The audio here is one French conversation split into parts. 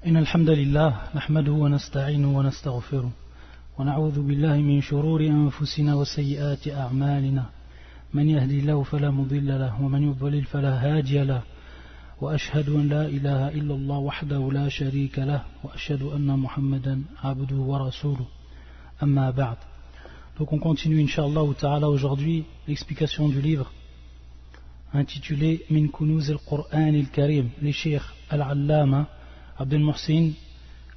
إن الحمد لله نحمده ونستعينه ونستغفره ونعوذ بالله من شرور أنفسنا وسيئات أعمالنا من يهدي الله فلا مضل له ومن يضلل فلا هادي له وأشهد أن لا إله إلا الله وحده لا شريك له وأشهد أن محمدا عبده ورسوله أما بعد. Donc on continue Inch'Allah Ta'ala aujourd'hui l'explication du livre intitulé Min Kunuz al-Qur'an al-Karim, les Cheikh Al-Allama Abdel Muhsin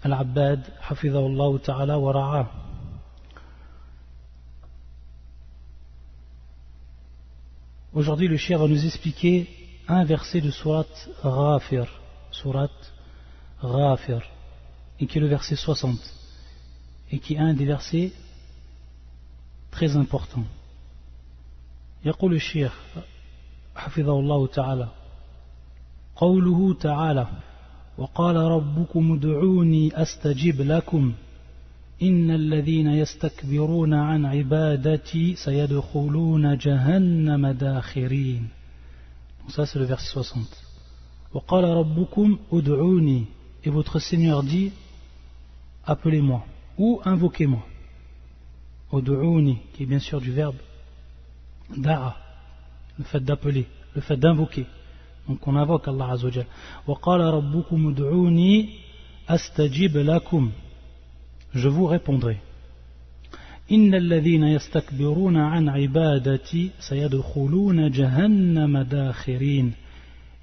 Al-Abbad Hafidhahullah Ta'ala wa Ra'a. Aujourd'hui le Cheikh va nous expliquer un verset de Surat Ghafir, et qui est le verset 60, et qui est un des versets très importants. يقول الشيخ حفظه الله تعالى قوله تعالى وقال ربكم ادعوني أستجب لكم إن الذين يستكبرون عن عبادتي سيدخلون جهنم داخرين. Donc ça c'est le verset 60. وقال ربكم ادعوني, et votre Seigneur dit appelez-moi ou invoquez-moi. Ud'ouni, qui est bien sûr du verbe da'a, le fait d'appeler, le fait d'invoquer. Donc on invoque Allah Azza wa Jal. Wa qala rabbukum ud'ouni astajib lakum, je vous répondrai. Innal ladhina yastakbiruna an ibadati sayadkhuluna jahannama dakhirin.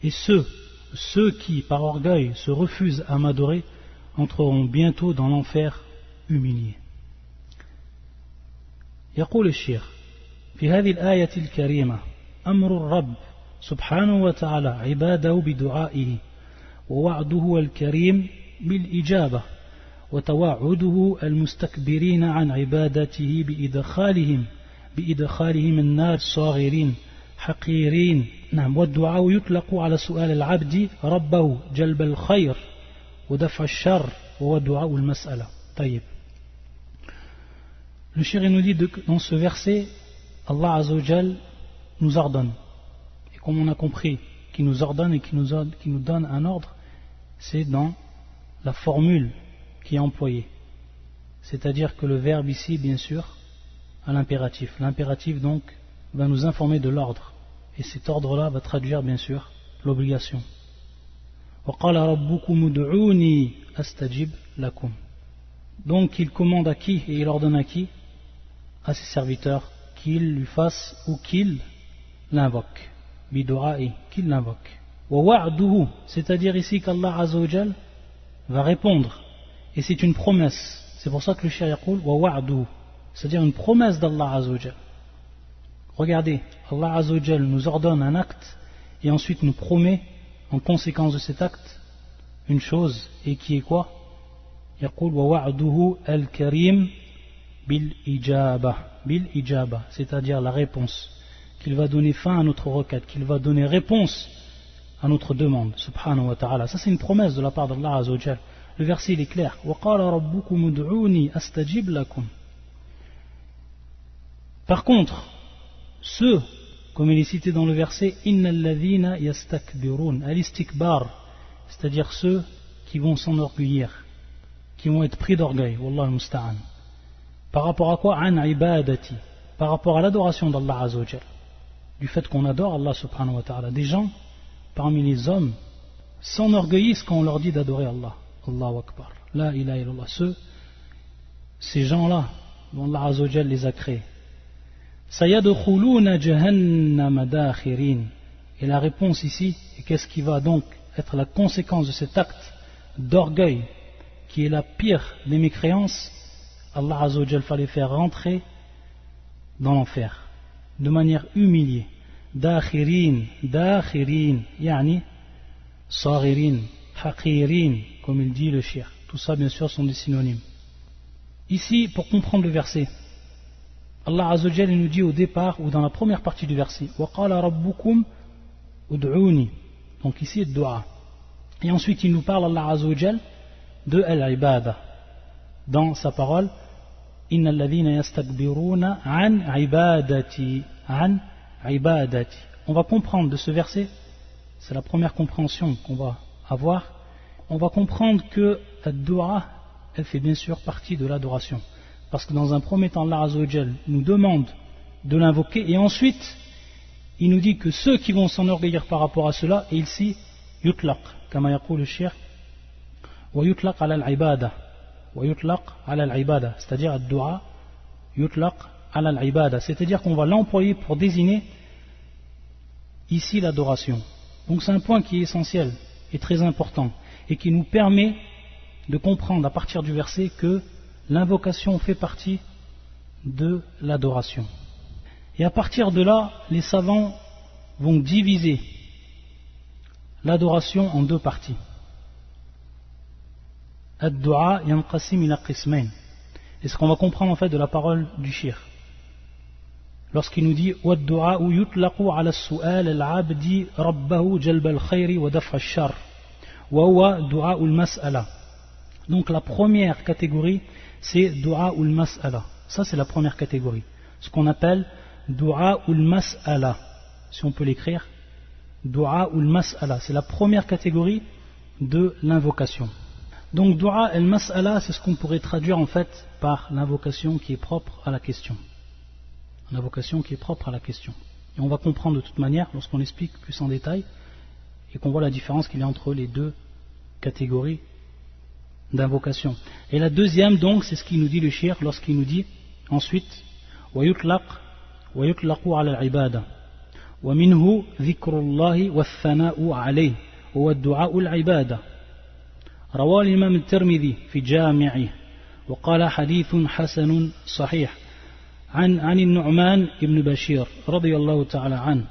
Et ceux qui par orgueil se refusent à m'adorer entreront bientôt dans l'enfer humiliés. يقول الشيخ في هذه الآية الكريمة أمر الرب سبحانه وتعالى عباده بدعائه ووعده الكريم بالإجابة وتوعده المستكبرين عن عبادته بإدخالهم النار صاغرين حقيرين. نعم. والدعاء يطلق على سؤال العبد ربه جلب الخير ودفع الشر وهو دعاء المسألة. طيب. Le Cheikh nous dit dans ce verset, Allah Azza wa Jal nous ordonne. Et comme on a compris qu'il nous ordonne et qu'il nous donne un ordre, c'est dans la formule qui est employée. C'est-à-dire que le verbe ici, bien sûr, a l'impératif. L'impératif donc va nous informer de l'ordre. Et cet ordre-là va traduire bien sûr l'obligation. وَقَالَ رَبُّكُمُ ادْعُونِي أَسْتَجِبْ لَكُمْ. Donc il commande à qui et il ordonne à qui? À ses serviteurs qu'ils lui fassent ou qu'ils l'invoquent. Bidu'a'i, qu'ils l'invoquent. Wa wa'duhu, c'est-à-dire ici qu'Allah Azza wa Jal va répondre. Et c'est une promesse. C'est pour ça que le Cheikh yaqul wa wa'duhu, c'est-à-dire une promesse d'Allah Azza wa Jal. Regardez, Allah Azza wa Jal nous ordonne un acte et ensuite nous promet en conséquence de cet acte une chose, et qui est quoi? Yaqul wa wa'duhu al-karim bil ijaba, c'est-à-dire la réponse, qu'il va donner fin à notre requête, qu'il va donner réponse à notre demande, subhanahu wa ta'ala. Ça c'est une promesse de la part d'Allah Azza wa Jal. Le verset il est clair. Wa qala rabbukum ud'uni astajib lakum. Par contre, ceux, comme il est cité dans le verset, innal ladhina yastakbirun, al-istikbar, c'est-à-dire ceux qui vont s'enorgueillir, qui vont être pris d'orgueil, wallah al-musta'an. Par rapport à quoi? An ibadati, par rapport à l'adoration d'Allah Azza wa Jal, du fait qu'on adore Allah subhanahu wa ta'ala. Des gens parmi les hommes s'enorgueillissent quand on leur dit d'adorer Allah. Allahu Akbar, la ilaha illallah. Ces gens-là dont Allah Azza wa Jal les a créés, sayadkhuluna jahannama dakhirin. Et la réponse ici, et qu'est-ce qui va donc être la conséquence de cet acte d'orgueil qui est la pire des mécréances? Allah Azza wa Jal fallait faire rentrer dans l'enfer de manière humiliée. Dakhirin, yani saghirin, haqirin, comme il dit le Cheikh. Tout ça bien sûr sont des synonymes. Ici, pour comprendre le verset, Allah Azza wa Jal nous dit au départ ou dans la première partie du verset wa qala rabbukum ud'ouni. Donc ici dua. Et ensuite il nous parle Allah Azza wa Jal de al-ibada dans sa parole innal ladhina yastakbiruna an ibadati. On va comprendre de ce verset, c'est la première compréhension qu'on va avoir, on va comprendre que la dua, elle fait bien sûr partie de l'adoration. Parce que dans un premier temps, Allah Azza wa Jal nous demande de l'invoquer, et ensuite, il nous dit que ceux qui vont s'enorgueillir par rapport à cela, et ici, yutlaq, comme yaqul le shir, wa yutlaq ala al-ibada, wa yutlaq ala al-ibada, c'est-à-dire ad-dua, yutlaq ala al-ibada, c'est-à-dire qu'on va l'employer pour désigner ici l'adoration. Donc c'est un point qui est essentiel et très important, et qui nous permet de comprendre à partir du verset que l'invocation fait partie de l'adoration. Et à partir de là, les savants vont diviser l'adoration en deux parties. Ad-du'a yanqasim ila qismain. Et ce qu'on va comprendre en fait de la parole du shir. Lorsqu'il nous dit wad-du'a yutlaqu ala as-su'al al-'abdi rabbahu jalb al-khayr wa daf' ash-sharr wa huwa du'a al-mas'ala. Donc la première catégorie c'est du'a al-mas'ala. Ça c'est la première catégorie. Ce qu'on appelle du'a al-mas'ala. Si on peut l'écrire, du'a al-mas'ala, c'est la première catégorie de l'invocation. Donc du'a al-mas'ala, c'est ce qu'on pourrait traduire en fait par l'invocation qui est propre à la question. L'invocation qui est propre à la question. Et on va comprendre de toute manière lorsqu'on explique plus en détail et qu'on voit la différence qu'il y a entre les deux catégories d'invocation. Et la deuxième donc, c'est ce qu'il nous dit le shir lorsqu'il nous dit ensuite wa yutlaqu ala al-ibada wa minhu dhikrullahi wa thana'u alayhi wa ad-du'a al-ibada. رواه الإمام الترمذي في جامعه وقال حديث حسن صحيح عن النعمان بن بشير رضي الله تعالى عنه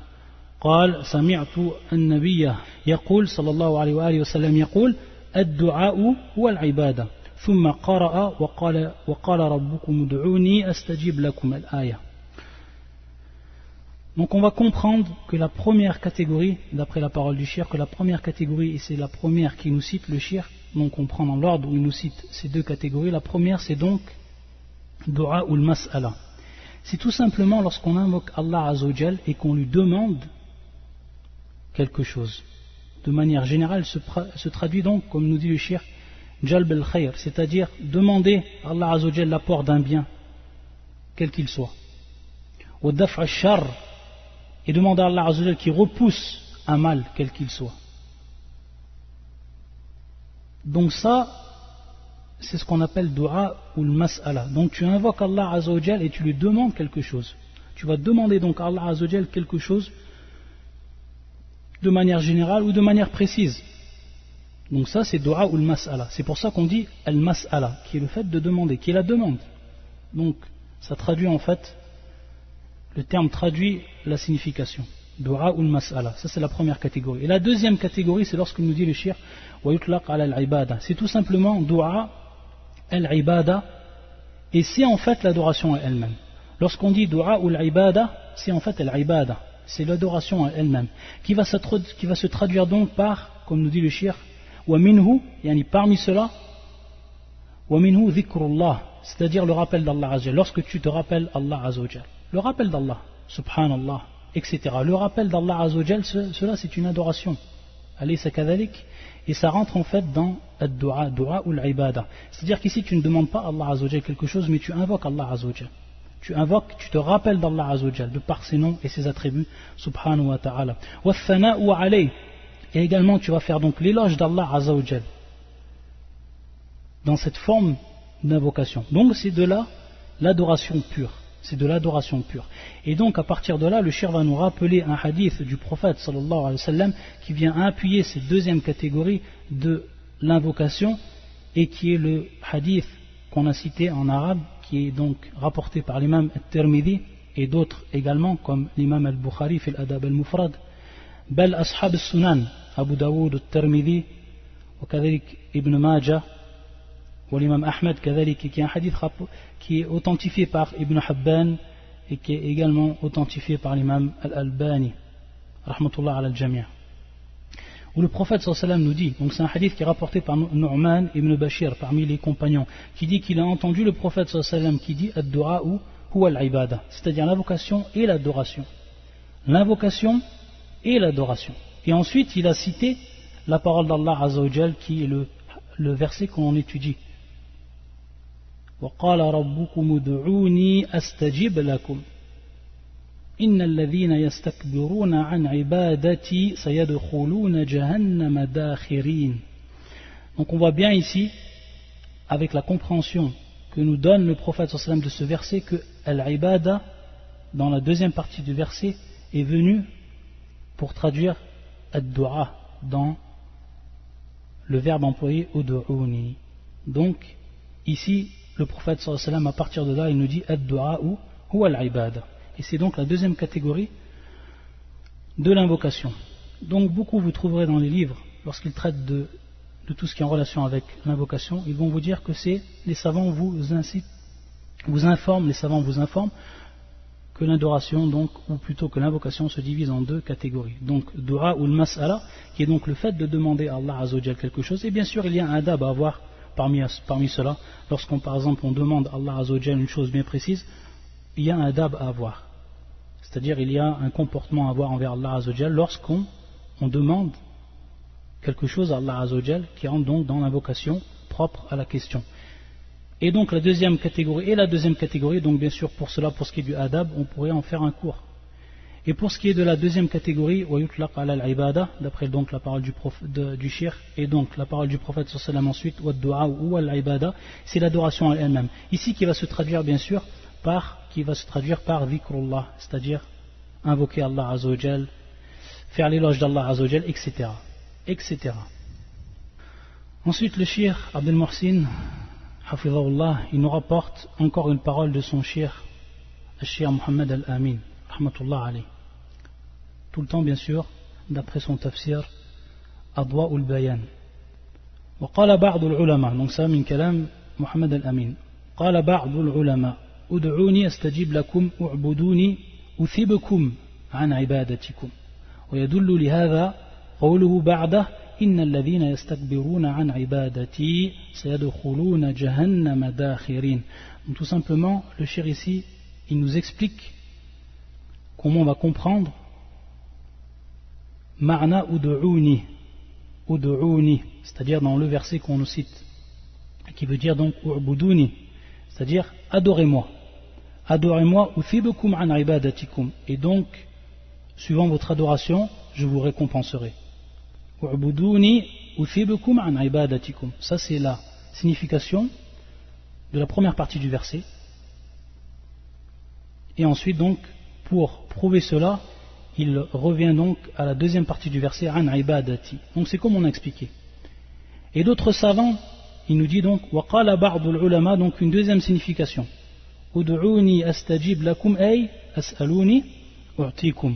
قال سمعت النبي يقول صلى الله عليه وآله وسلم يقول الدعاء هو العبادة ثم قرأ وقال ربكم ادعوني أستجيب لكم الآية. Donc on va comprendre que la première catégorie, d'après la parole du shir, que la première catégorie, et c'est la première qui nous cite le shir, donc on prend dans l'ordre où il nous cite ces deux catégories. La première c'est donc du'a ou al-mas'ala. C'est tout simplement lorsqu'on invoque Allah Azza wa Jal et qu'on lui demande quelque chose. De manière générale, se traduit donc, comme nous dit le shir, jalb al-khayr, c'est-à-dire demander à Allah Azza wa Jal l'apport d'un bien, quel qu'il soit. Wa daf' ash-sharr, et demander à Allah Azza wa Jal qui repousse un mal, quel qu'il soit. Donc ça, c'est ce qu'on appelle du'a ou al-mas'ala. Donc tu invoques Allah Azza wa Jal et tu lui demandes quelque chose. Tu vas demander donc à Allah Azza wa Jal quelque chose de manière générale ou de manière précise. Donc ça c'est du'a ou al-mas'ala. C'est pour ça qu'on dit al-mas'ala, qui est le fait de demander, qui est la demande. Donc ça traduit en fait, le terme traduit la signification. Du'a ou al-mas'ala, ça c'est la première catégorie. Et la deuxième catégorie, c'est lorsqu'il nous dit le shir wa yutlaq ala al-ibada. C'est tout simplement du'a al-ibada, et c'est en fait l'adoration à elle-même. Lorsqu'on dit du'a ou al-ibada, c'est en fait al-ibada, c'est l'adoration à elle-même, qui va se traduire donc par, comme nous dit le shir, wa minhu, yani parmi cela, wa minhu dhikrullah, c'est-à-dire le rappel d'Allah Azza wa Jal. Lorsque tu te rappelles Allah Azza wa Jal, le rappel d'Allah, subhanallah, etc. Le rappel d'Allah Azza wa Jal, cela c'est une adoration. Alaysa kadhalik, et ça rentre en fait dans ad-du'a, du'a ou l'ibada. C'est-à-dire qu'ici tu ne demandes pas à Allah Azza wa Jal quelque chose, mais tu invoques Allah Azza wa Jal. Tu invoques, tu te rappelles d'Allah Azza wa Jal, de par ses noms et ses attributs, subhanahu wa ta'ala. Wa thana'u alayhi, et également tu vas faire donc l'éloge d'Allah Azza wa Jal dans cette forme d'invocation. Donc c'est de là l'adoration pure. C'est de l'adoration pure. Et donc à partir de là, le shir va nous rappeler un hadith du prophète sallallahu alayhi wa sallam qui vient appuyer cette deuxième catégorie de l'invocation, et qui est le hadith qu'on a cité en arabe, qui est donc rapporté par l'imam al-Tirmidhi et d'autres également, comme l'imam al-Bukhari fil adab al-mufrad, bal ashab al-sunan, Abu Daoud al-Tirmidhi, وكذلك Ibn Majah, ou l'imam Ahmed, qui est un hadith qui est authentifié par Ibn Habban et qui est également authentifié par l'imam Al-Albani, rahmatullah ala al-jami', où le prophète sallallahu alayhi wa sallam nous dit, donc c'est un hadith qui est rapporté par Nu'man ibn Bashir parmi les compagnons, qui dit qu'il a entendu le prophète sallallahu alayhi wa sallam qui dit ad-du'a huwa al-ibada, c'est-à-dire l'invocation et l'adoration. L'invocation et l'adoration. Et ensuite il a cité la parole d'Allah Azza wa Jal qui est le verset qu'on étudie. وَقَالَ رَبُّكُمُ ادْعُونِي أَسْتَجِبْ لَكُمْ إِنَّ الَّذِينَ يَسْتَكْبِرُونَ عَنْ عِبَادَتِي سَيَدْخُلُونَ جَهَنَّمَ دَاخِرِينَ. Donc on voit bien ici, avec la compréhension que nous donne le prophète sallam de ce verset, que al-ibada, dans la deuxième partie du verset, est venu pour traduire ad-du'a dans le verbe employé ud'uni. Donc ici le prophète sallallahu alayhi wa sallam, à partir de là, il nous dit ad-du'a ou al-ibada, et c'est donc la deuxième catégorie de l'invocation. Donc beaucoup vous trouverez dans les livres, lorsqu'ils traitent de tout ce qui est en relation avec l'invocation, ils vont vous dire que c'est les savants vous informent que l'adoration, donc, ou plutôt que l'invocation, se divise en deux catégories. Donc, dua ou al-mas'ala, qui est donc le fait de demander à Allah Azza wa Jal quelque chose. Et bien sûr, il y a un adab à avoir parmi cela. Lorsqu'on, par exemple, on demande à Allah Azza wa Jal une chose bien précise, il y a un adab à avoir. C'est-à-dire, il y a un comportement à avoir envers Allah Azza wa Jal lorsqu'on demande quelque chose à Allah Azza wa Jal, qui rentre donc dans l'invocation propre à la question. Et donc la deuxième catégorie, donc bien sûr pour cela, pour ce qui est du adab, on pourrait en faire un cours. Et pour ce qui est de la deuxième catégorie, wa yutlaq ala al-ibada, d'après donc la parole du shir, et donc la parole du prophète sallallahu ensuite, wa du'a ou al-ibada, c'est l'adoration elle-même. Ici qui va se traduire bien sûr par dhikrullah, c'est-à-dire invoquer Allah Azza wa Jal, faire l'éloge d'Allah Azza wa Jal, etc. Ensuite le shir Abdel Mohsin, il nous rapporte encore une parole de son cheikh, le cheikh Mohammed al-Amin, rahmatullah alayh. Tout le temps, bien sûr, d'après son tafsir, Adwa ul-Bayan. وقال بعض العلماء, donc ça, min kalam Mohammed al-Amin. قال بعض العلماء ادعوني استجيب لكم اعبدوني أثبكم عن عبادتكم ويدل لهذا قوله بعده إن الذين يستكبرون عن عبادتي سيدخلون جهنم داخرين. Donc tout simplement, le cheikh ici, il nous explique comment on va comprendre ma'na ud'uni, c'est-à-dire dans le verset qu'on nous cite, qui veut dire donc u'buduni, c'est-à-dire adorez-moi, uthibukum an ibadatikum, et donc suivant votre adoration, je vous récompenserai. Ça c'est la signification de la première partie du verset. Et ensuite donc, pour prouver cela, il revient donc à la deuxième partie du verset, an ibadati. Donc c'est comme on a expliqué. Et d'autres savants, il nous dit donc waqala ba'dul ulama, donc une deuxième signification, ud'uni astajib lakum ay as'aluni u'tikum.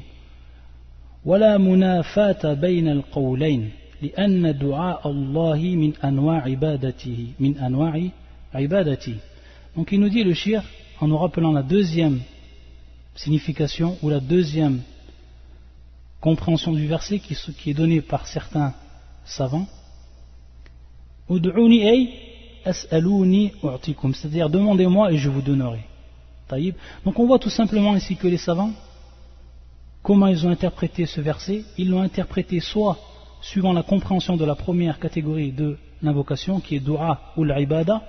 ولا منافاة بين القولين لأن دعاء الله من أنواع عبادته. Donc il nous dit le shir, en nous rappelant la deuxième signification ou la deuxième compréhension du verset qui est donnée par certains savants, ud'uni ay as'aluni u'tikum, c'est-à-dire demandez-moi et je vous donnerai. Donc on voit tout simplement ici que les savants, comment ils ont interprété ce verset? Ils l'ont interprété soit suivant la compréhension de la première catégorie de l'invocation, qui est dua ou l'ibada,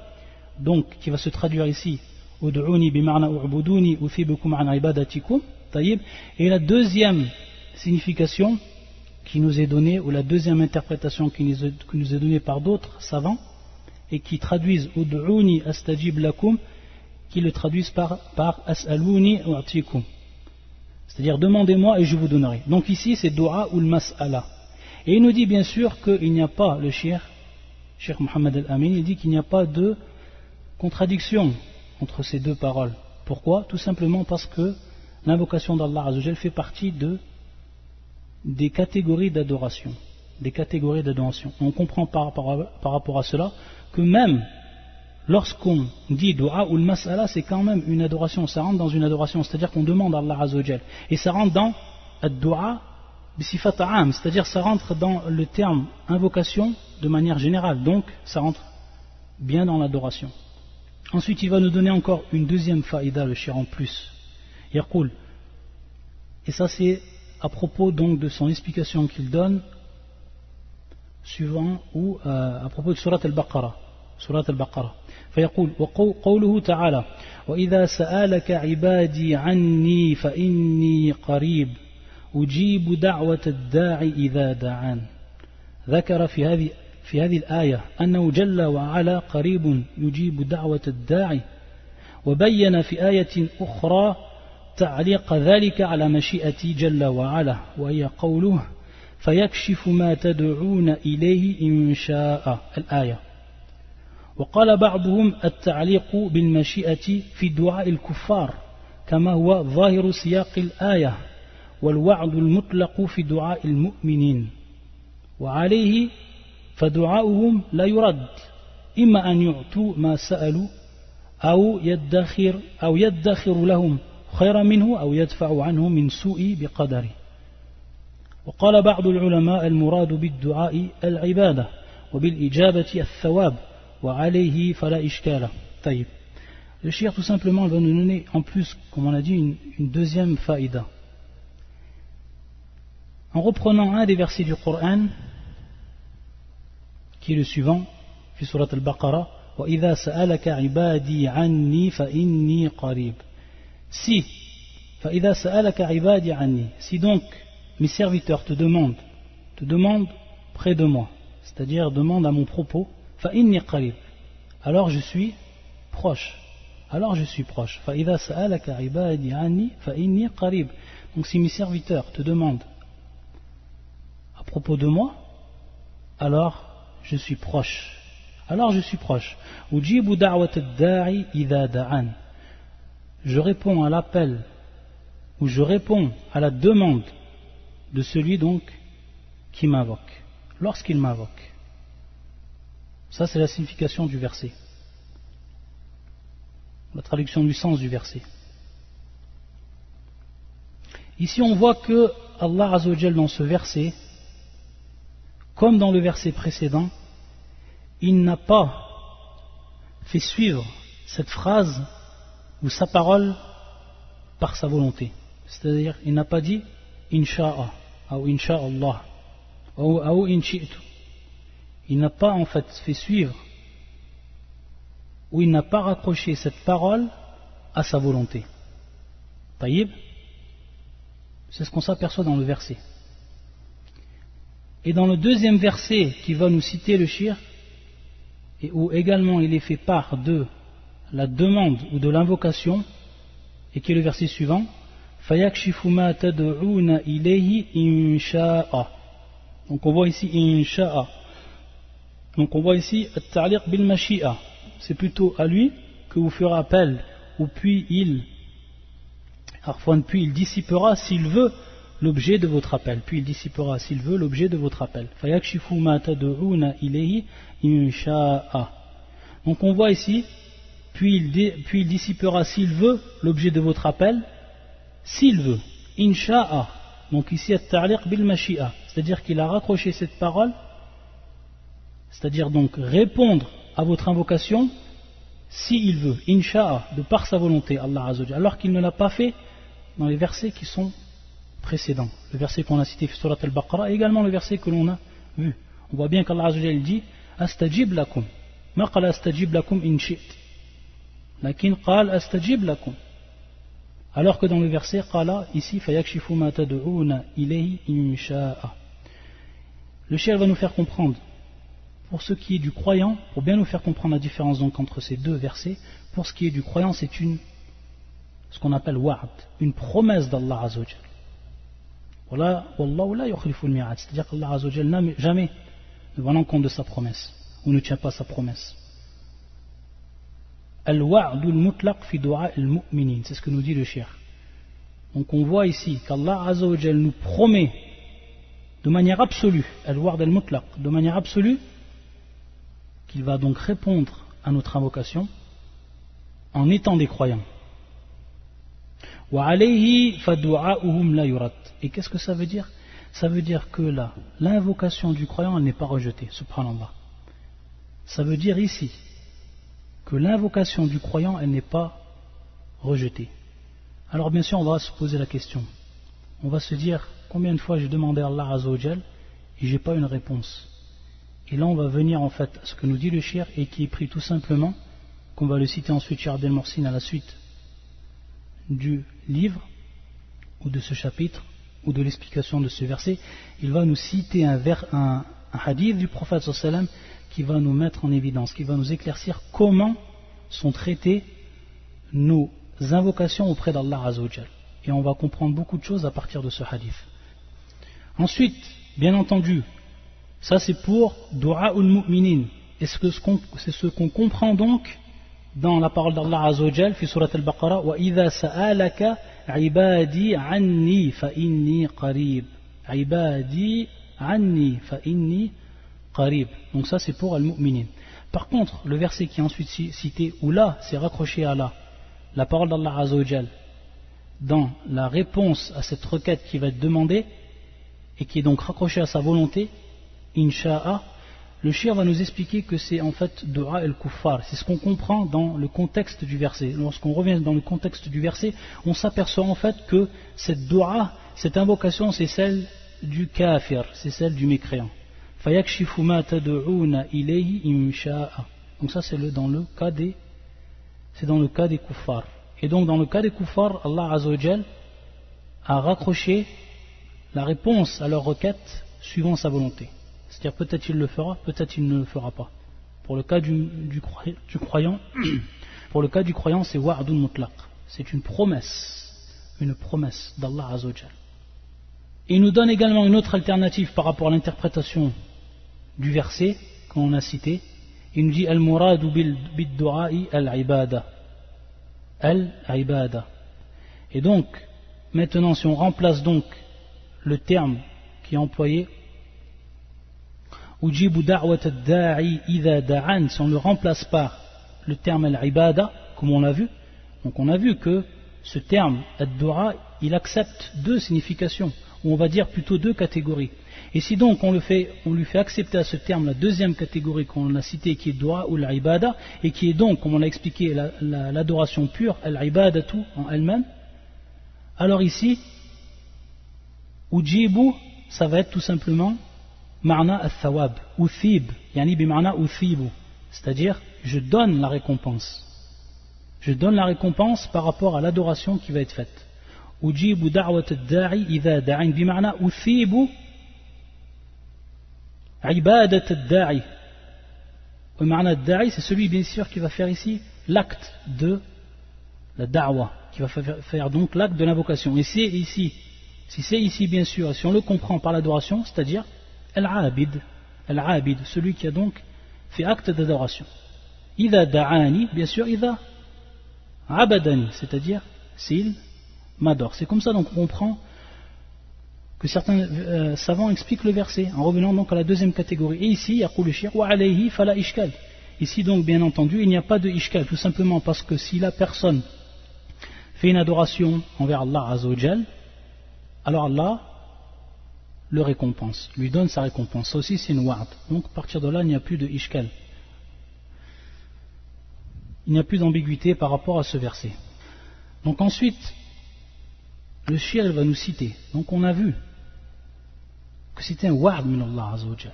donc qui va se traduire ici ud'uni bima'na u'buduni uthibukum an ibadatikum, et la deuxième signification qui nous est donnée, ou la deuxième interprétation qui nous est donnée par d'autres savants, et qui traduisent ud'uni astajib lakum, qui le traduisent par as'aluni u'tikum, c'est-à-dire demandez-moi et je vous donnerai. Donc ici c'est dua ou le mas'ala. Et il nous dit bien sûr qu'il n'y a pas, le cheikh Mohammed al-Amin, il dit qu'il n'y a pas de contradiction entre ces deux paroles. Pourquoi? Tout simplement parce que l'invocation d'Allah Azza wa Jal fait partie des catégories d'adoration. On comprend par rapport à cela que même lorsqu'on dit dua ou le mas'ala, c'est quand même une adoration, ça rentre dans une adoration, c'est-à-dire qu'on demande à Allah Azza wa Jal. Et ça rentre dans ad-dua bisifat a'am, c'est-à-dire ça rentre dans le terme invocation de manière générale, donc ça rentre bien dans l'adoration. Ensuite il va nous donner encore une deuxième faïda, le cheikh en plus. Yaqul, et ça c'est à propos donc de son explication qu'il donne suivant ou à propos de Surat al-Baqarah. Surat al-Baqarah. فيقول وقوله تعالى وإذا سألك عبادي عني فإني قريب أجيب دعوة الداعي إذا دعان. ذكر في هذه الآية أنه جل وعلا قريب يجيب دعوة الداعي، وبين في آية أخرى تعليق ذلك على مشيئة جل وعلا، وهي قوله فيكشف ما تدعون إليه إن شاء الآية. وقال بعضهم التعليق بالمشيئة في دعاء الكفار كما هو ظاهر سياق الآية، والوعد المطلق في دعاء المؤمنين، وعليه فدعاؤهم لا يرد، إما أن يعطوا ما سألوا أو يدخر لهم خيرا منه أو يدفع عنه من سوء بقدره. وقال بعض العلماء المراد بالدعاء العبادة وبالإجابة الثواب وعليه فلا إشكال. طيب. Le cheikh tout simplement va nous donner en plus, comme on a dit, une deuxième faïda. En reprenant un des versets du Coran, qui est le suivant, في سورة البقرة وإذا سألك عبادي عني فإني قريب. Si, فإذا سألك عبادي عني, si donc mes serviteurs te demandent près de moi, c'est-à-dire demandent à mon propos, فإني قريب, alors je suis proche. فإذا سألك عبادي عني فإني قريب. Donc si mes serviteurs te demandent à propos de moi, alors je suis proche. أجيب دعوة الداعي إذا دعان. Je réponds à l'appel, ou je réponds à la demande de celui donc qui m'invoque, lorsqu'il m'invoque. Ça c'est la signification du verset, la traduction du sens du verset. Ici on voit que Allah Azza wa Jal dans ce verset, comme dans le verset précédent, il n'a pas fait suivre cette phrase ou sa parole par sa volonté. C'est-à-dire, il n'a pas dit Insha'Allah ou Insha'Allah ou Inshi'tu. Il n'a pas en fait fait suivre, ou il n'a pas raccroché cette parole à sa volonté. Taïb, c'est ce qu'on s'aperçoit dans le verset. Et dans le deuxième verset qui va nous citer le shir, et où également il est fait part de la demande ou de l'invocation, et qui est le verset suivant, فَيَكْشِفُ مَا تَدْعُونَ إِلَيْهِ إِنْ شَاءَ. Donc on voit ici إِنْ شَاءَ. Donc on voit ici التعليق بالمشيئة. C'est plutôt à lui que vous ferez appel, ou puis il dissipera s'il veut l'objet de votre appel. فَيَكْشِفُ مَا تَدْعُونَ إِلَيْهِ إِنْ شَاءَ. Donc on voit ici, puis il dissipera s'il veut l'objet de votre appel, s'il veut. Insha'a. Donc ici, at-ta'liq bil mashi'a. C'est-à-dire qu'il a raccroché cette parole, c'est-à-dire donc répondre à votre invocation, s'il veut. Insha'a, de par sa volonté, Allah Azza wa Jalla. Alors qu'il ne l'a pas fait dans les versets qui sont précédents. Le verset qu'on a cité, Surat al-Baqarah, et également le verset que l'on a vu. On voit bien qu'Allah Azza wa Jalla dit Astajib lakum. Ma qala astajib lakum in shi't. Lakin qal astajib lakum. Alors que dans le verset qala ici fayakshifu ma tad'una ilayhi in sha'a. Le cheikh va nous faire comprendre, pour ce qui est du croyant, pour bien nous faire comprendre la différence donc entre ces deux versets, pour ce qui est du croyant, c'est ce qu'on appelle wa'd, une promesse d'Allah Azza wa Jalla. Wallahu la yukhlifu al-mi'ad, c'est-à-dire qu'Allah Azza wa Jalla jamais ne va en compte de sa promesse, ou ne tient pas sa promesse. Al-wa'dul mutlaq fi du'a al-mu'minin, c'est ce que nous dit le cheikh. Donc on voit ici qu'Allah Azza wa Jalla nous promet de manière absolue, al-wa'd al-mutlaq, de manière absolue, qu'il va donc répondre à notre invocation en étant des croyants. Wa alayhi fa du'a'uhum la yurad. Et qu'est-ce que ça veut dire? Ça veut dire que là, l'invocation du croyant, elle n'est pas rejetée, subhanallah. Ça veut dire ici que l'invocation du croyant, elle n'est pas rejetée. Alors bien sûr, on va se poser la question. On va se dire, combien de fois j'ai demandé à Allah Azza wa Jal et j'ai pas une réponse. Et là on va venir en fait à ce que nous dit le shir et qui est pris tout simplement, qu'on va le citer ensuite chez Abdel Morsin à la suite du livre ou de ce chapitre ou de l'explication de ce verset. Il va nous citer un hadith du prophète sallallahu alayhi wa sallam qui va nous mettre en évidence, qui va nous éclaircir comment sont traitées nos invocations auprès d'Allah Azza wa Jal. Et on va comprendre beaucoup de choses à partir de ce hadith. Ensuite, bien entendu, ça c'est pour Dua ul-Mu'minin. Et c'est ce qu'on comprend donc dans la parole d'Allah Azza wa Jal, fi surat al-Baqarah, wa idha sa'alaka ibadi anni fa inni qarib. Ibadi anni fa inni qarib. Donc ça c'est pour al-Mu'minin. Par contre, le verset qui est ensuite cité, où là c'est raccroché à la parole d'Allah Azza wa Jal, dans la réponse à cette requête qui va être demandée, et qui est donc raccrochée à sa volonté, Incha'a, le shir va nous expliquer que c'est en fait Dua el-Kuffar. C'est ce qu'on comprend dans le contexte du verset. Lorsqu'on revient dans le contexte du verset, on s'aperçoit en fait que cette Dua, cette invocation, c'est celle du kafir, c'est celle du mécréant. Fayakshifu ma tad'una ilayhi insha'a. Donc ça c'est dans le cas des kuffar. Et donc dans le cas des kuffar, Allah Azza wa Jal a raccroché la réponse à leur requête suivant sa volonté. C'est-à-dire peut-être il le fera, peut-être il ne le fera pas. Pour le cas du croyant, pour le cas du croyant, c'est wa'dun mutlaq. C'est une promesse d'Allah Azza wa Jal. Il nous donne également une autre alternative par rapport à l'interprétation du verset qu'on a cité. Il nous dit al-muradu bid-du'a'i al-ibada. Al-ibada. Et donc, maintenant, si on remplace donc le terme qui est employé, ujibu da'wat ad-da'i idha da'an, si on le remplace par le terme al-ibada, comme on l'a vu, donc on a vu que ce terme ad-du'a, il accepte deux significations, ou on va dire plutôt deux catégories. Et si donc on lui fait accepter à ce terme la deuxième catégorie qu'on a citée, qui est du'a ou l'ibada, et qui est donc, comme on l'a expliqué, l'adoration pure, al-ibadatu en elle-même, alors ici, ujibu, ça va être tout simplement ma'na al-thawab, ou thib, yani bi ma'na ou thibu, c'est-à-dire je donne la récompense. Je donne la récompense par rapport à l'adoration qui va être faite. Ujibu da'wat ad-da'i idha da'in bi ma'na ou thibu ibadat ad-da'i. Le ma'na ad-da'i, c'est celui bien sûr qui va faire ici l'acte de la da'wa, qui va faire donc l'acte de l'invocation. Et c'est ici, si c'est ici bien sûr, si on le comprend par l'adoration, c'est-à-dire al-abid, celui qui a donc fait acte d'adoration. Idha da'ani, bien sûr, idha abadani, c'est-à-dire s'il m'adore. C'est comme ça donc on comprend que certains savants expliquent le verset en revenant donc à la deuxième catégorie. Et ici, yaqulu shir wa alayhi fala ishkal. Ici donc bien entendu il n'y a pas de ishkal, tout simplement parce que si la personne fait une adoration envers Allah Azza wa Jal, alors Allah le récompense, lui donne sa récompense. Ça aussi c'est une wa'd. Donc à partir de là il n'y a plus de ishkal. Il n'y a plus d'ambiguïté par rapport à ce verset. Donc ensuite, le shir va nous citer. Donc on a vu que c'était un wa'd min Allah Azza wa Jal.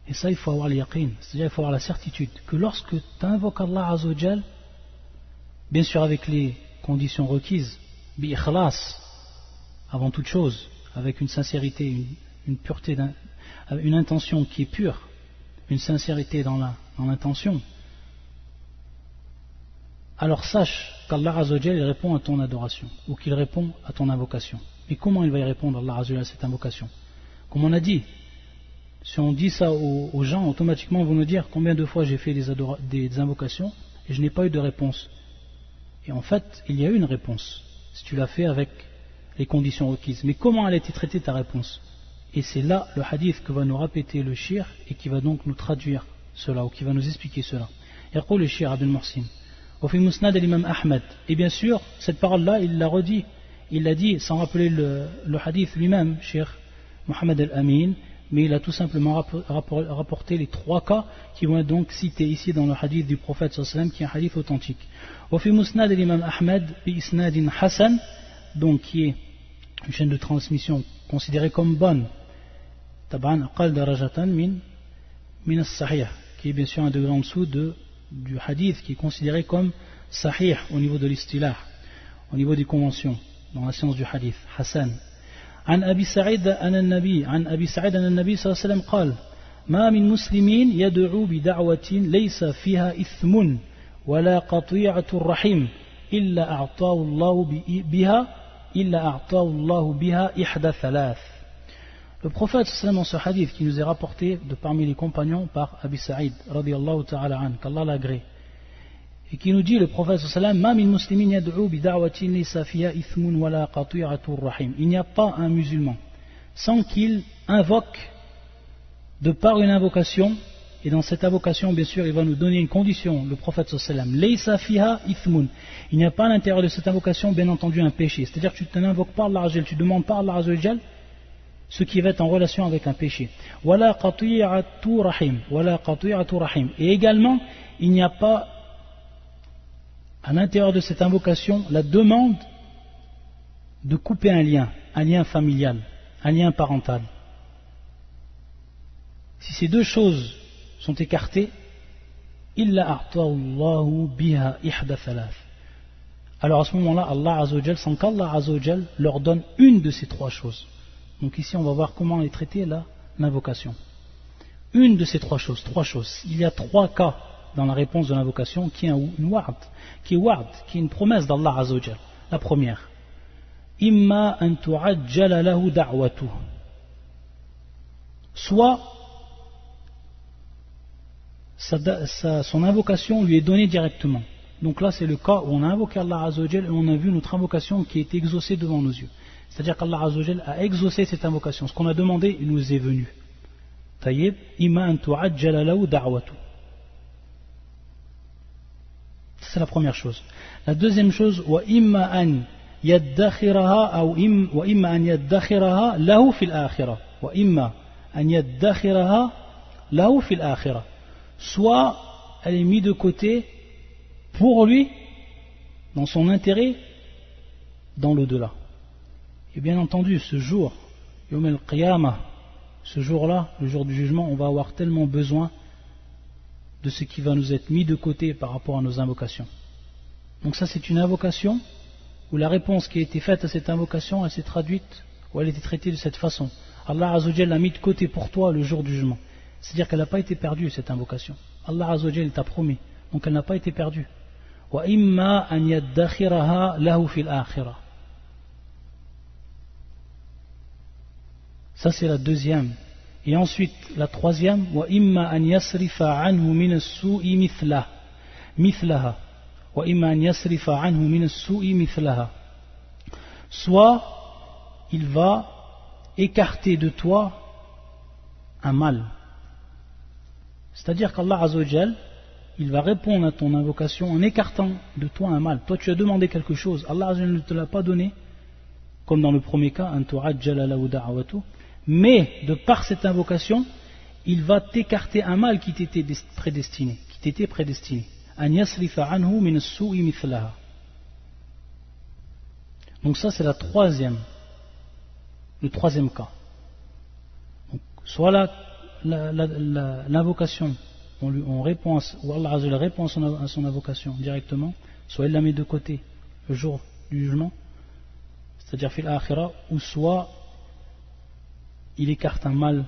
Et ça il faut avoir le yaqin, c'est-à-dire il faut avoir la certitude que lorsque tu invoques Allah Azza wa Jal, bien sûr avec les conditions requises, bi ikhlas, avant toute chose, avec une sincérité, une pureté, une intention qui est pure, une sincérité dans l'intention, alors sache qu'Allah Azza wa Jal il répond à ton adoration, ou qu'il répond à ton invocation. Mais comment il va y répondre Allah Azza wa Jal à cette invocation? Comme on a dit, si on dit ça aux gens, automatiquement ils vont nous dire combien de fois j'ai fait des invocations et je n'ai pas eu de réponse. Et en fait, il y a eu une réponse, si tu l'as fait avec les conditions requises. Mais comment elle a été traitée ta réponse? Et c'est là le hadith que va nous répéter le shir et qui va donc nous traduire cela, ou qui va nous expliquer cela. Yaqul le shir Abdel Morsin. Au Musnad l'imam Ahmed. Et bien sûr, cette parole-là, il l'a redit. Il l'a dit sans rappeler le hadith lui-même, Cheikh Mohammed al-Amin, mais il a tout simplement rapporté les trois cas qui vont être donc cités ici dans le hadith du prophète sallallahu alayhi wa sallam, qui est un hadith authentique. Au Musnad l'imam Ahmed, bi isnadin Hassan, donc qui est une chaîne de transmission considérée comme bonne, taban aqal darajatan min as-sahih, qui est bien sûr un degré en dessous du hadith, qui est considéré comme sahih au niveau de l'istilah, au niveau des conventions, dans la science du hadith, Hassan. عن أبي سعيد أن النبي صلى الله عليه وسلم قال ما من مسلمين يدعو بدعوة ليس فيها إثم ولا قطيعة الرحم إلا أعطاه الله بها إحدى ثلاث. Le prophète sallallahu dans ce hadith qui nous est rapporté de parmi les compagnons par Abi Sa'id radiyallahu ta'ala an, qu'Allah l'agrée, et qui nous dit, le prophète sallallahu ma min muslimin yad'u bi da'watin laysa fiha ithmun wala qati'atur rahim. Il n'y a pas un musulman sans qu'il invoque de par une invocation, et dans cette invocation bien sûr il va nous donner une condition, le prophète sallallahu laysa fiha ithmun. Il n'y a pas à l'intérieur de cette invocation bien entendu un péché, c'est-à-dire que tu n'invoques pas Allah azza wa jalla, tu demandes pas Allah azza wa jalla ce qui va être en relation avec un péché. Wala qati'atu rahim. Et également, il n'y a pas à l'intérieur de cette invocation la demande de couper un lien familial, un lien parental. Si ces deux choses sont écartées, illa a'tahu Allahu biha ihda thalath. Alors à ce moment-là, Allah Azza wa Jal, sans qu'Allah Azza wa Jal leur donne une de ces trois choses. Donc ici on va voir comment est traitée l'invocation. Une de ces trois choses. Il y a trois cas dans la réponse de l'invocation qui est une wa'd, qui est une promesse d'Allah Azza wa Jal. La première, imma an tu'ajjala lahu da'watuh. Soit son invocation lui est donnée directement. Donc là c'est le cas où on a invoqué Allah Azza wa Jal et on a vu notre invocation qui est exaucée devant nos yeux. C'est-à-dire qu'Allah Azza wa Jal a exaucé cette invocation. Ce qu'on a demandé, il nous est venu. Tayyib, imma an tu'ajjala lahu da'watuh. C'est la première chose. La deuxième chose, wa imma an yaddakhiraha wa imma an yaddakhiraha lahu fil akhirah. Wa imma an yaddakhiraha lahu fil akhirah. Soit elle est mise de côté pour lui, dans son intérêt, dans l'au-delà. Et bien entendu, ce jour, Yawm al-Qiyamah, ce jour-là, le jour du jugement, on va avoir tellement besoin de ce qui va nous être mis de côté par rapport à nos invocations. Donc ça, c'est une invocation où la réponse qui a été faite à cette invocation, elle s'est traduite, ou elle a été traitée de cette façon. Allah Azza wa Jal l'a mis de côté pour toi le jour du jugement. C'est-à-dire qu'elle n'a pas été perdue, cette invocation. Allah Azza wa Jal t'a promis, donc elle n'a pas été perdue. Wa imma an yaddakhiraha lahu fil akhirah. Ça c'est la deuxième. Et ensuite la troisième, wa imma an yasrifa anhu min as-su'i mithlaha. Wa imma an yasrifa anhu min as-su'i mithlaha. Soit il va écarter de toi un mal. C'est-à-dire qu'Allah Azza wa Jal, il va répondre à ton invocation en écartant de toi un mal. Toi tu as demandé quelque chose, Allah Azza wa Jal ne te l'a pas donné, comme dans le premier cas, an tu'ajjala lahu da'watuh. Mais de par cette invocation, il va t'écarter un mal qui t'était prédestiné, An yasrifa anhu min as-su'i mithlaha. Donc ça c'est le troisième cas. Donc, soit l'invocation, on répond, ou Allah Azza wa Jalla répond à son invocation directement, soit il la met de côté le jour du jugement, c'est-à-dire fil akhira, ou soit il écarte un mal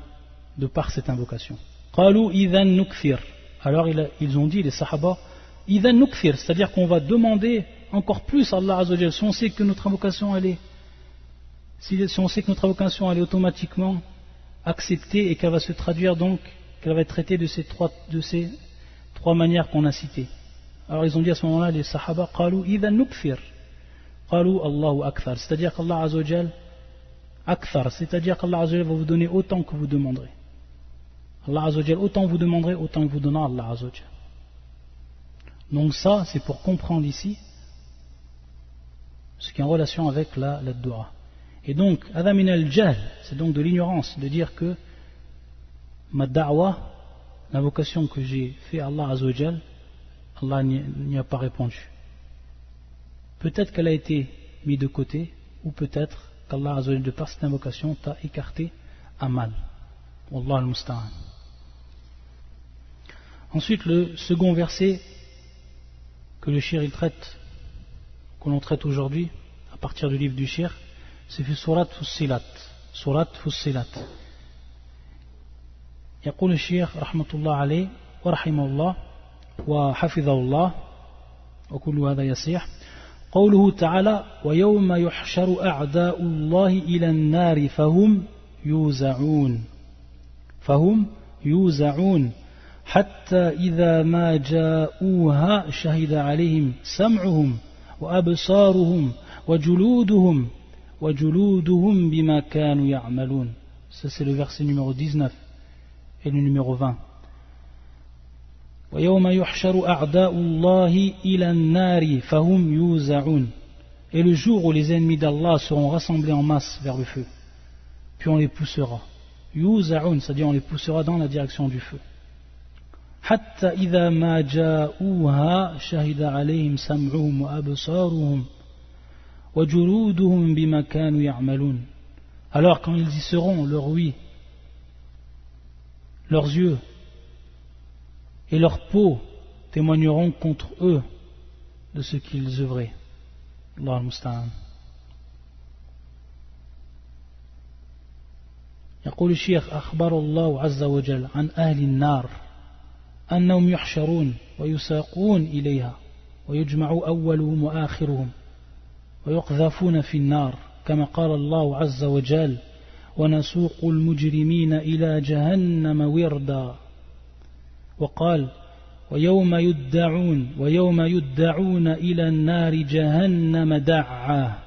de par cette invocation. Qalu idhan nukfir. Alors ils ont dit, les sahaba, idhan nukfir, c'est-à-dire qu'on va demander encore plus à Allah Azza wa Jalla. Si on sait que notre invocation elle est automatiquement acceptée et qu'elle va se traduire donc, qu'elle va être traitée de ces trois manières qu'on a citées. Alors ils ont dit à ce moment-là, les sahaba, qalu idhan nukfir. Qalu Allahu akthar, c'est-à-dire qu'Allah Azza wa Jalla akthar, c'est-à-dire qu'Allah Azza wa Jalla va vous donner autant que vous demanderez. Allah Azza wa Jalla, autant vous demanderez, autant il vous donnera Allah Azza wa Jalla. Donc ça, c'est pour comprendre ici ce qui est en relation avec la dua. Et donc, Adam al-Jahl, c'est donc de l'ignorance de dire que ma da'wa, l'invocation que j'ai fait à Allah Azza wa Jalla, Allah n'y a pas répondu. Peut-être qu'elle a été mise de côté, ou peut-être qu'Allah Azza wa Jalla, de par cette invocation, t'a écarté un mal. Wallah al-musta'an. Ensuite, le second verset que le shir il traite, que l'on traite aujourd'hui, à partir du livre du shir, c'est Surat Fussilat. Surat Fussilat. يقول الشيخ رحمة الله عليه ورحمه الله وحفظه الله وكل هذا يصيح قوله تعالى ويوم يحشر أعداء الله إلى النار فهم يوزعون حتى إذا ما جاءوها شهد عليهم سمعهم وأبصارهم وجلودهم بما كانوا يعملون. Ça c'est le verset numéro 19 et le numéro 20. وَيَوْمَ يُحْشَرُ أَعْدَاءُ اللَّهِ إِلَى النَّارِ فَهُمْ يُوزَعُونَ. Et le jour où les ennemis d'Allah seront rassemblés en masse vers le feu, puis on les poussera. يُوزَعُونَ, c'est-à-dire on les poussera dans la direction du feu. حَتَّى إِذَا مَا جَاءُوهَا شَهِدَ عَلَيْهِمْ سَمْعُهُمْ وَأَبْصَارُهُمْ وَجُلُودُهُمْ بِمَا كَانُوا يَعْمَلُونَ. Alors quand ils y seront, leur ouïe, leurs yeux et leurs peaux témoigneront contre eux de ce qu'ils œuvraient. Allah al-Musta'an. يقول الشيخ أخبر الله عز وجل عن أهل النار أنهم يحشرون ويساقون إليها ويجمع أولهم وآخرهم ويقذفون في النار كما قال الله عز وجل ونسوق المجرمين إلى جهنم وردا وقال ويوم يدعون إلى النار جهنم دعا.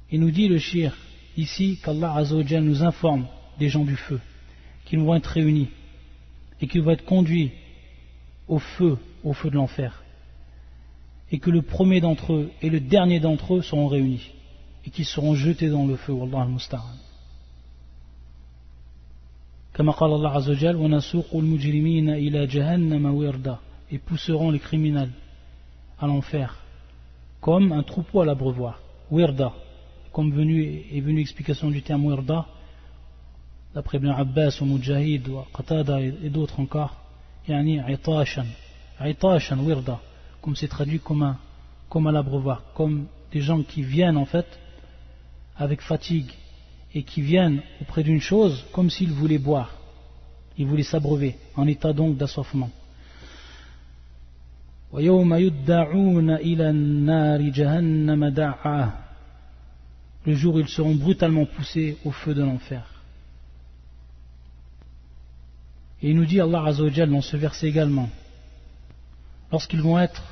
Il nous dit le shir ici qu'Allah Azza wa Jal nous informe des gens du feu, qu'ils vont être réunis et qu'ils vont être conduits au feu de l'enfer, et que le premier d'entre eux et le dernier d'entre eux seront réunis et qu'ils seront jetés dans le feu. Wallah al-Musta'an. Comme قال Allah Azza wa Jal وَنَسُوقُ الْمُجْرِمِينَ إِلَى جَهَنَّمَ وِرْدًا, et pousseront les criminels à l'enfer comme un troupeau à l'abreuvoir. Wirda, comme est venue explication du terme wirda d'après Ibn Abbas ou Mujahid ou Qatada et d'autres encore, yani itashan wirda, comme c'est traduit comme à l'abreuvoir, comme des gens qui viennent en fait avec fatigue et qui viennent auprès d'une chose comme s'ils voulaient boire, ils voulaient s'abreuver, en état donc d'assoiffement. وَيَوْمَ يُدَّعُونَ إِلَى النَّارِ جَهَنَّمَ دَعَّا. Le jour où ils seront brutalement poussés au feu de l'enfer. Et il nous dit Allah Azza wa Jal dans ce verset également, lorsqu'ils vont être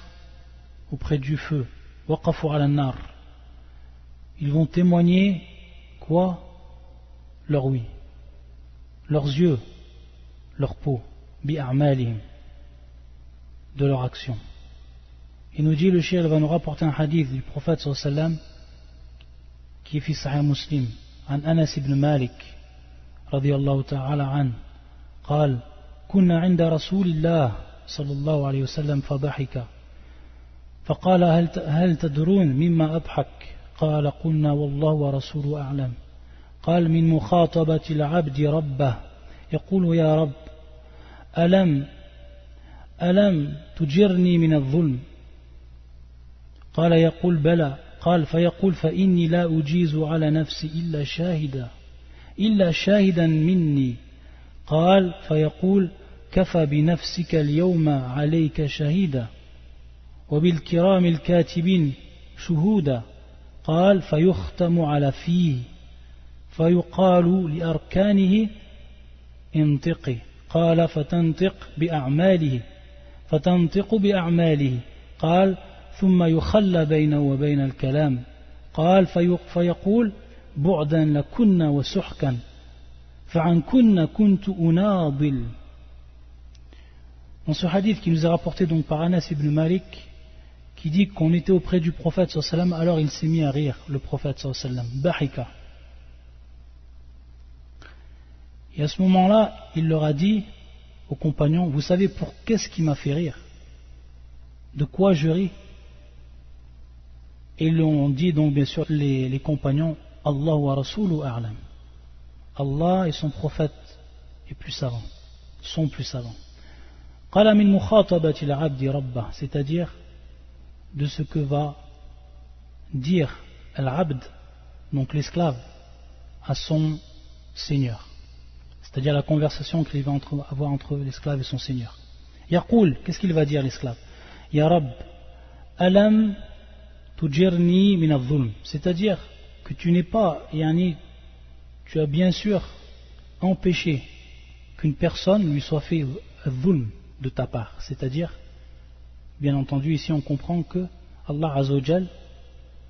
auprès du feu, waqafu ala nar, ils vont témoigner quoi? Leur ouïe, leurs yeux, leur peau, bi'a'malihim, de leur action. Il nous dit, le shir va nous rapporter un hadith du prophète sallallahu alayhi wa sallam qui est fi Sahih Muslim, عن أنس بن مالك رضي الله تعالى عنه قال كنا عند رسول الله صلى الله عليه وسلم فضحك فقال هل تدرون مما أضحك قال قلنا والله ورسوله أعلم قال من مخاطبة العبد ربه يقول يا رب ألم تجرني من الظلم قال يقول بلى قال فيقول فإني لا أجيز على نفسي إلا شاهدا مني قال فيقول كفى بنفسك اليوم عليك شهيدا وبالكرام الكاتبين شهودا قال فيختم على فيه فيقال لأركانه انطقي قال فتنطق بأعماله قال ثم يخلى بينه وبين الكلام قال فيقول بعدا لكنا وسحكا فعن كنا كنت أناضل. Dans ce hadith qui nous est rapporté donc par Anas ibn Malik, qui dit qu'on était auprès du prophète sallallahu alayhi wa sallam, alors il s'est mis à rire, le prophète sallallahu alayhi wa sallam, bahika. Et à ce moment-là, il leur a dit aux compagnons, vous savez pour qu'est-ce qui m'a fait rire? De quoi je ris? Et ils ont dit donc bien sûr les compagnons, Allah wa Rasulu a'lam. Allah et son prophète et plus savants, sont plus savants. قال من مخاطبة العبد ربه, c'est-à-dire de ce que va dire al-abd, donc l'esclave, à son seigneur, c'est-à-dire la conversation qu'il va avoir entre l'esclave et son seigneur. Yaqul, qu'est-ce qu'il va dire l'esclave? Ya Rabb, alam tujirni min al-zulm, c'est-à-dire que tu n'es pas, tu as bien sûr empêché qu'une personne lui soit fait al-zulm de ta part, c'est-à-dire, bien entendu, ici on comprend que Allah Azza wa Jal,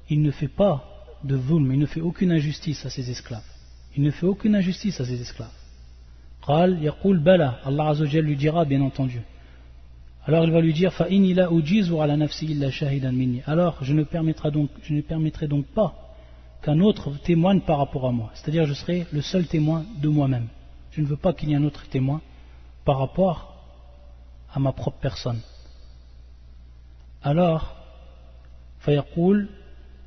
il ne fait pas de zulm, il ne fait aucune injustice à ses esclaves. Il ne fait aucune injustice à ses esclaves. Qal yaqul bala, Allah Azza wa Jal lui dira, bien entendu. Alors il va lui dire fa inni la ujizu ala nafsi illa shahidan minni. Alors je ne permettrai donc pas qu'un autre témoigne par rapport à moi. C'est-à-dire je serai le seul témoin de moi-même. Je ne veux pas qu'il y ait un autre témoin par rapport à ma propre personne. Alors fayaqul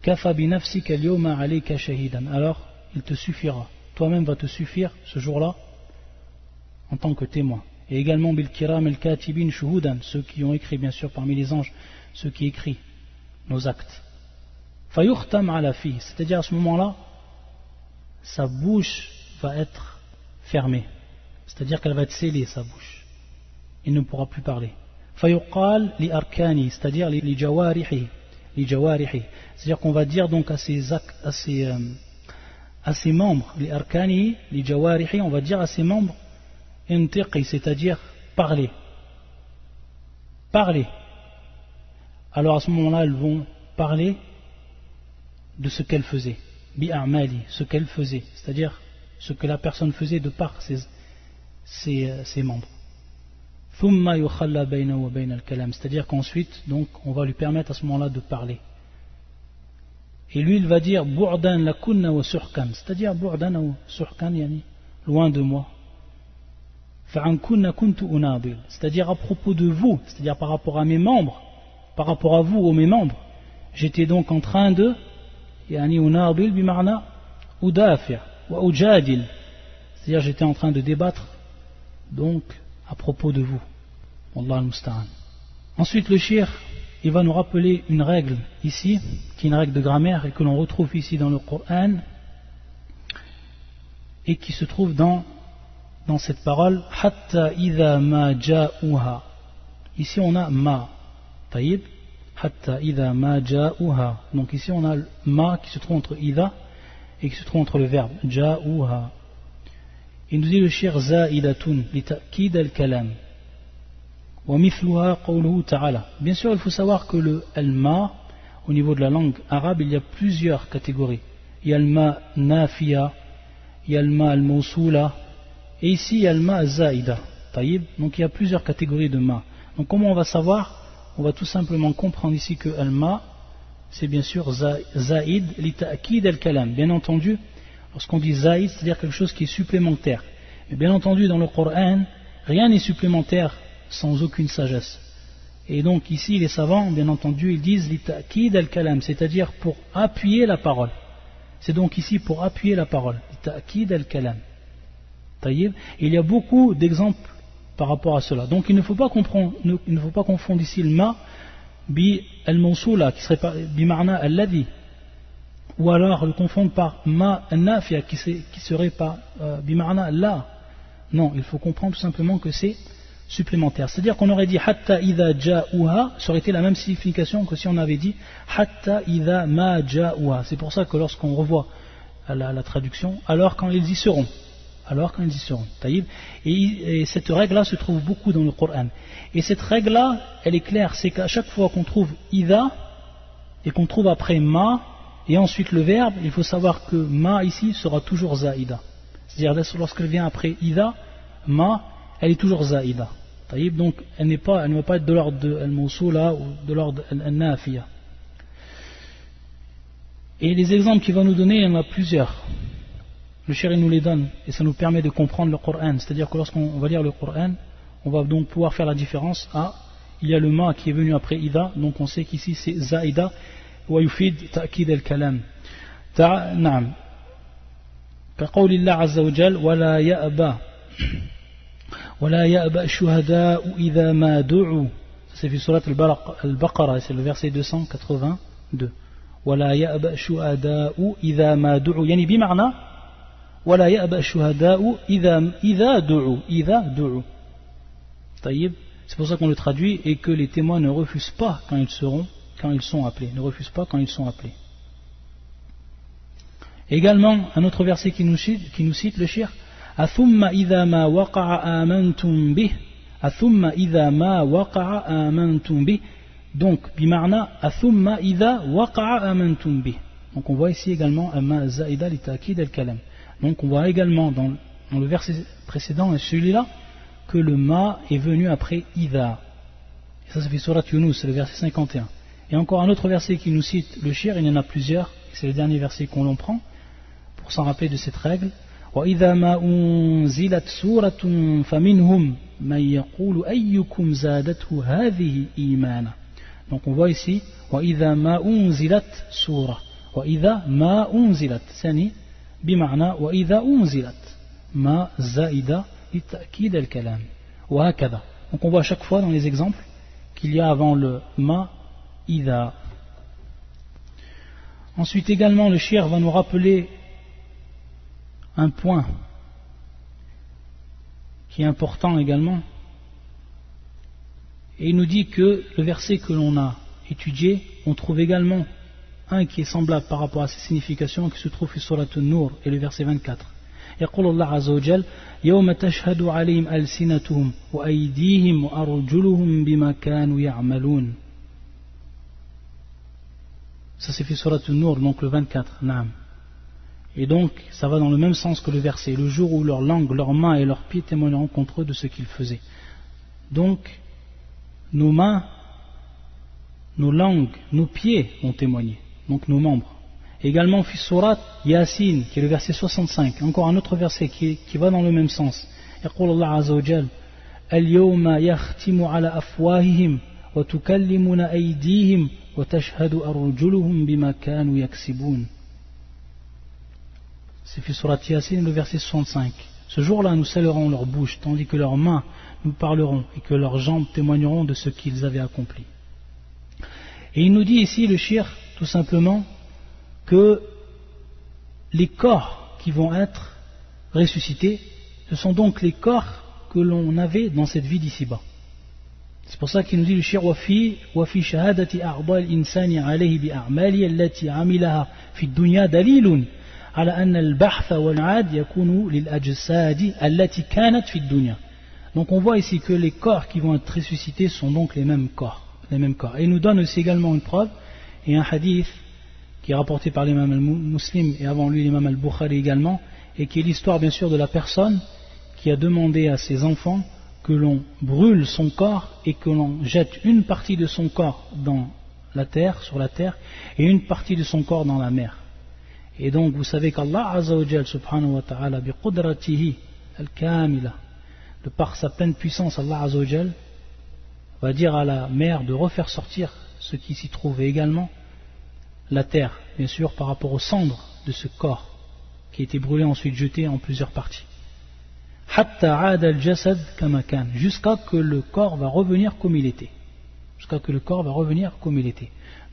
kafa bi nafsika al-yawma alayka shahidan. Alors il te suffira, toi-même va te suffire ce jour-là en tant que témoin. Et également bil kiram al katibin shuhudan, ceux qui ont écrit bien sûr parmi les anges, ceux qui écrivent nos actes. Fayukhtam ala fi, c'est-à-dire à ce moment-là sa bouche va être fermée, c'est-à-dire qu'elle va être scellée, sa bouche, il ne pourra plus parler. Fayuqal li arkani, c'est-à-dire li jawarihi, c'est-à-dire qu'on va dire donc à ses membres, li arkani, li jawarihi, on va dire à ses membres intiqi, c'est-à-dire parler. Alors à ce moment-là, elles vont parler de ce qu'elle faisait, bi'amali, ce qu'elle faisait, c'est-à-dire ce que la personne faisait de par ses membres. Thumma yukhalla baynahu wa bayna al-kalam, c'est-à-dire qu'ensuite, donc, on va lui permettre à ce moment-là de parler. Et lui, il va dire bu'dan lakunna wa suhkan, c'est-à-dire bu'dan wa suhkan, loin de moi. C'est-à-dire à propos de vous, c'est-à-dire par rapport à mes membres, par rapport à vous, mes membres, j'étais donc en train de c'est-à-dire j'étais en train de débattre donc à propos de vous. Wallah al-musta'an. Ensuite le shir, il va nous rappeler une règle ici, qui est une règle de grammaire et que l'on retrouve ici dans le Coran et qui se trouve dans cette parole hatta idha ma ja'uha. Ici on a ma taïb, hatta idha ma ja'uha. Donc ici on a ma qui se trouve entre idha et qui se trouve entre le verbe ja'uha. Il nous dit le shir za'idatun li ta'kid al-kalam wa mithluha qawluhu ta'ala. Bien sûr il faut savoir que le al-ma au niveau de la langue arabe il y a plusieurs catégories. Il y a le ma nafiya, il y a le ma al-mawsoula. Et ici, il y a le ma zaïda. Donc il y a plusieurs catégories de ma. Donc comment on va savoir? On va tout simplement comprendre ici que al-ma, c'est bien sûr zaïd li ta'kid al-kalam. Bien entendu, lorsqu'on dit zaïd, c'est-à-dire quelque chose qui est supplémentaire. Mais bien entendu, dans le Coran, rien n'est supplémentaire sans aucune sagesse. Et donc ici, les savants, bien entendu, ils disent li ta'kid al-kalam, c'est-à-dire pour appuyer la parole. C'est donc ici pour appuyer la parole. Li ta'kid al-kalam. Et il y a beaucoup d'exemples par rapport à cela. Donc il ne faut pas confondre ici le ma bi al-mawsoula qui serait bi ma'na al-ladhi, ou alors le confondre par ma al-nafiya qui serait par bi ma'na la. Non, il faut comprendre tout simplement que c'est supplémentaire. C'est-à-dire qu'on aurait dit hatta idha ja'uha, ça aurait été la même signification que si on avait dit hatta idha ma ja'uha. C'est pour ça que lorsqu'on revoit la traduction, alors quand ils y seront. Et cette règle-là se trouve beaucoup dans le Coran. Et cette règle-là, elle est claire, c'est qu'à chaque fois qu'on trouve idha et qu'on trouve après ma et ensuite le verbe, il faut savoir que ma ici sera toujours zaïda. C'est-à-dire lorsqu'elle vient après idha, ma, elle est toujours zaïda. Donc elle ne va pas être de l'ordre de al-mawsoula ou de l'ordre de al-nafiya. Et les exemples qu'il va nous donner, il y en a plusieurs. Le chéri nous les donne et ça nous permet de comprendre le Coran. C'est-à-dire que lorsqu'on va lire le Coran, on va donc pouvoir faire la différence. Il y a le ma qui est venu après ida, donc on sait qu'ici c'est zaïda wa yufid ta'kid al-kalam. Na'am. كقول الله عز وجل ولا يأبى ولا يأبأ الشهداء إذا ما دعوا. C'est في سورة البقرة, c'est le verset 282. ولا يأبأ الشهداء إذا ما دعوا, يعني بمعنى ولا يأبأ الشهداء إذا دعوا. طيب, c'est pour ça qu'on le traduit, et que les témoins ne refusent pas quand ils sont appelés. Ne refusent pas quand ils sont appelés. Également, un autre verset qui nous cite le shirk. أثم إذا ما وقع آمنتم به. أثم إذا ما وقع آمنتم به. Donc, بمعنى أثم إذا وقع آمنتم به. Donc on voit ici également أما زائدة لتأكيد الكلام. Donc on voit également dans le verset précédent et celui-là que le ma est venu après Ida. Et ça fait Surat Yunus, c'est le verset 51. Et encore un autre verset qui nous cite le shir, il y en a plusieurs, c'est le dernier verset qu'on l'on prend pour s'en rappeler de cette règle. وَإِذَا مَا أُنزِلَتْ سُورَةٌ فَمِنْهُمْ مَنْ يَقُولُ أَيُّكُمْ زَادَتْهُ هَذِهِ إِيمَانًا. Donc on voit ici وَإِذَا مَا أُنزِلَتْ سُورَةٌ وَإِذَا مَا أُنزِلَتْ ثاني بمعنى وَإِذَا أُنزِلَتْ ما زائدة لتأكيد الكلام وهكذا. Donc on voit à chaque fois dans les exemples qu'il y a avant le ma ida. Ensuite également le shir va nous rappeler un point qui est important également, et il nous dit que le verset que l'on a étudié, on trouve également un qui est semblable par rapport à ses significations, qui se trouve sur Surat An-Nur, et le verset 24. يقول الله عز وجل يوم تشهد عليهم ألسنتهم وأيديهم وأرجلهم بما كانوا يعملون. Ça c'est fait Surat An-Nur, donc le 24. Naam. Et donc ça va dans le même sens que le verset, le jour où leur langue, leurs mains et leurs pieds témoigneront contre eux de ce qu'ils faisaient. Donc nos mains, nos langues, nos pieds vont témoigner, donc nos membres. Également fi Surat Yasin, qui est le verset 65, encore un autre verset qui va dans le même sens. يقول الله عز وجل اليوم يختم على أفواههم وتكلمنا أيديهم وتشهد أرجلهم بما كانوا يكسبون. C'est fi Surat Yasin, le verset 65. Ce jour-là, nous scellerons leur bouche, tandis que leurs mains nous parleront et que leurs jambes témoigneront de ce qu'ils avaient accompli. Et il nous dit ici, le shir, tout simplement, que les corps qui vont être ressuscités, ce sont donc les corps que l'on avait dans cette vie d'ici-bas. C'est pour ça qu'il nous dit le shir wafi shahadati a'dha al-insani alayhi bi a'mali allati 'amilaha fi ad-dunya dalilun ala anna al-bahtha wal-'ad yakunu lil-ajsadi allati kanat fi ad-dunya. Donc on voit ici que les corps qui vont être ressuscités sont donc les mêmes corps. Et il nous donne aussi également une preuve et un hadith qui est rapporté par l'imam al-Muslim et avant lui l'imam al-Bukhari également, et qui est l'histoire bien sûr de la personne qui a demandé à ses enfants que l'on brûle son corps et que l'on jette une partie de son corps dans la terre, sur la terre, et une partie de son corps dans la mer. Et donc vous savez qu'Allah Azza wa Jal subhanahu wa ta'ala bi qudratihi al-kamila, de par sa pleine puissance, Allah Azza wa Jal va dire à la mer de refaire sortir ce qui s'y trouve, et également la terre, bien sûr, par rapport aux cendres de ce corps qui a été brûlé, ensuite jeté en plusieurs parties. Hatta aad al-jasad kama kan, jusqu'à que le corps va revenir comme il était.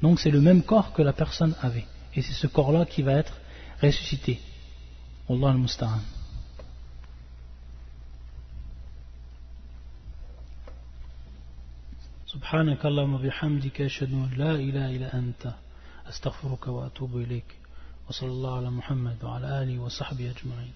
Donc c'est le même corps que la personne avait. Et c'est ce corps-là qui va être ressuscité. Wallah al-musta'an. سبحانك اللهم وبحمدك أشهد أن لا إله إلا أنت أستغفرك وأتوب إليك وصلى الله على محمد وعلى آله وصحبه أجمعين.